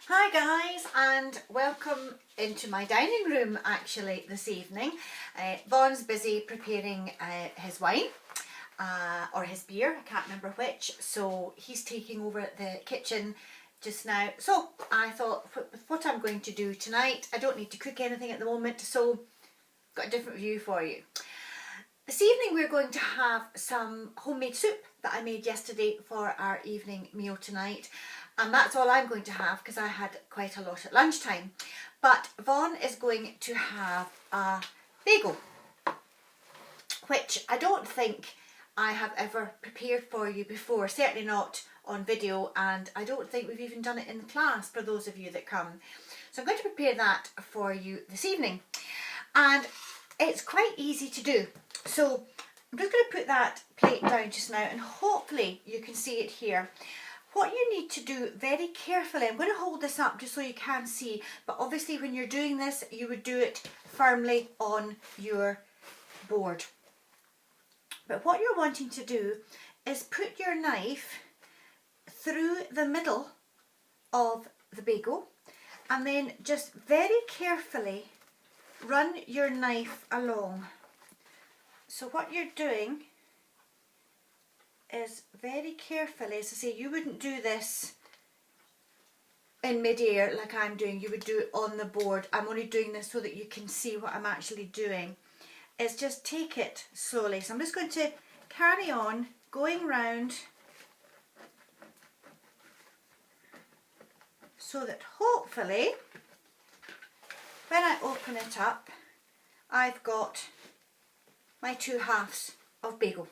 Hi guys, and welcome into my dining room actually this evening. Vaughn's busy preparing his wine or his beer, I can't remember which, so he's taking over the kitchen just now. So I thought what I'm going to do tonight, I don't need to cook anything at the moment, so I've got a different view for you. This evening we're going to have some homemade soup that I made yesterday for our evening meal tonight. And that's all I'm going to have because I had quite a lot at lunchtime. But Vaughn is going to have a bagel, which I don't think I have ever prepared for you before, certainly not on video, and I don't think we've even done it in class for those of you that come. So I'm going to prepare that for you this evening. And it's quite easy to do. So I'm just going to put that plate down just now and hopefully you can see it here. What you need to do very carefully, I'm going to hold this up just so you can see, but obviously when you're doing this you would do it firmly on your board. But what you're wanting to do is put your knife through the middle of the bagel and then just very carefully run your knife along. So what you're doing is very carefully, as I say, you wouldn't do this in mid-air like I'm doing, you would do it on the board. I'm only doing this so that you can see what I'm actually doing. Is just take it slowly. So I'm just going to carry on going round so that hopefully when I open it up I've got my two halves of bagel.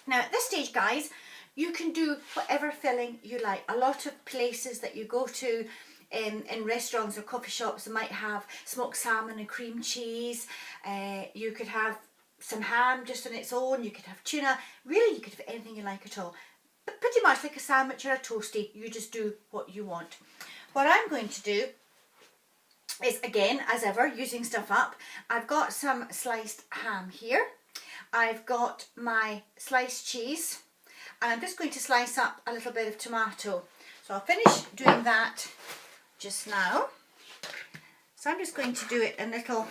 Now at this stage guys, you can do whatever filling you like. A lot of places that you go to in restaurants or coffee shops, they might have smoked salmon and cream cheese. You could have some ham just on its own, you could have tuna. Really you could have anything you like at all. But pretty much like a sandwich or a toastie, you just do what you want. What I'm going to do is, again as ever, using stuff up. I've got some sliced ham here. I've got my sliced cheese and I'm just going to slice up a little bit of tomato. So I'll finish doing that just now. So I'm just going to do it in little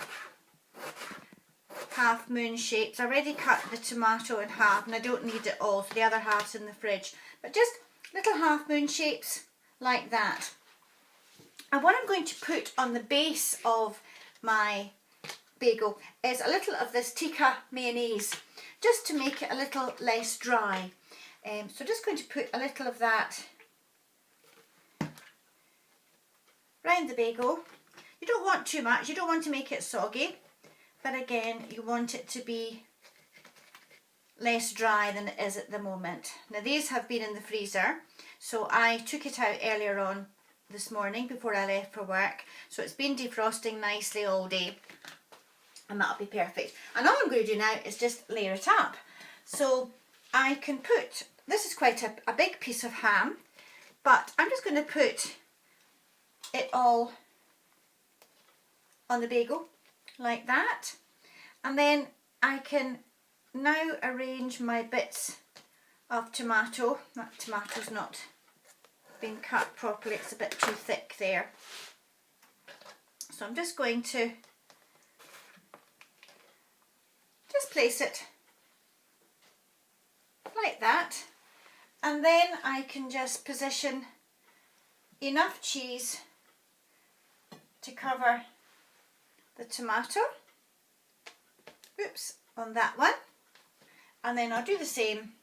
half moon shapes. I already cut the tomato in half and I don't need it all, so the other half's in the fridge. But just little half moon shapes like that. And what I'm going to put on the base of my bagel is a little of this tikka mayonnaise, just to make it a little less dry. So just going to put a little of that round the bagel. You don't want too much, you don't want to make it soggy, but again you want it to be less dry than it is at the moment. Now these have been in the freezer, so I took it out earlier on this morning before I left for work, so it's been defrosting nicely all day. And that'll be perfect. And all I'm going to do now is just layer it up. So I can put, this is quite a big piece of ham, but I'm just going to put it all on the bagel like that. And then I can now arrange my bits of tomato. That tomato's not been cut properly, it's a bit too thick there. So I'm just going to just place it like that, and then I can just position enough cheese to cover the tomato, oops, on that one, and then I'll do the same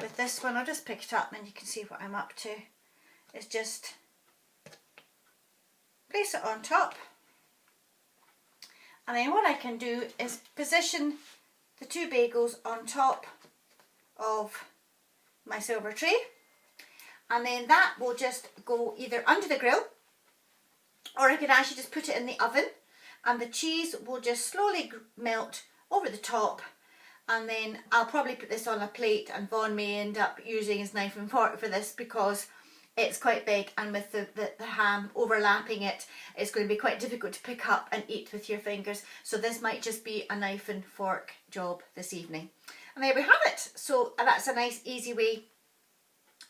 with this one. I'll just pick it up and you can see what I'm up to. It's just place it on top. And then what I can do is position the two bagels on top of my silver tray, and then that will just go either under the grill, or I could actually just put it in the oven and the cheese will just slowly melt over the top, and then I'll probably put this on a plate, and Vaughn may end up using his knife and fork for this because it's quite big, and with the ham overlapping it, it's going to be quite difficult to pick up and eat with your fingers. So this might just be a knife and fork job this evening. And there we have it. So that's a nice easy way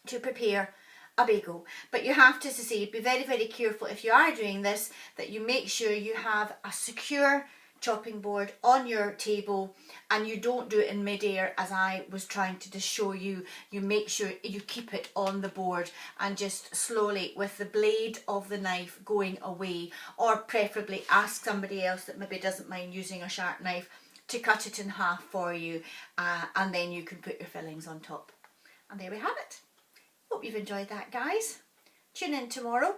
to prepare a bagel. But you have to, as I say, be very, very careful if you are doing this, that you make sure you have a secure chopping board on your table and you don't do it in mid-air as I was trying to just show you. You make sure you keep it on the board and just slowly with the blade of the knife going away, or preferably ask somebody else that maybe doesn't mind using a sharp knife to cut it in half for you, and then you can put your fillings on top. And there we have it. Hope you've enjoyed that, guys. Tune in tomorrow.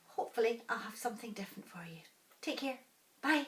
Hopefully I'll have something different for you. Take care. Bye.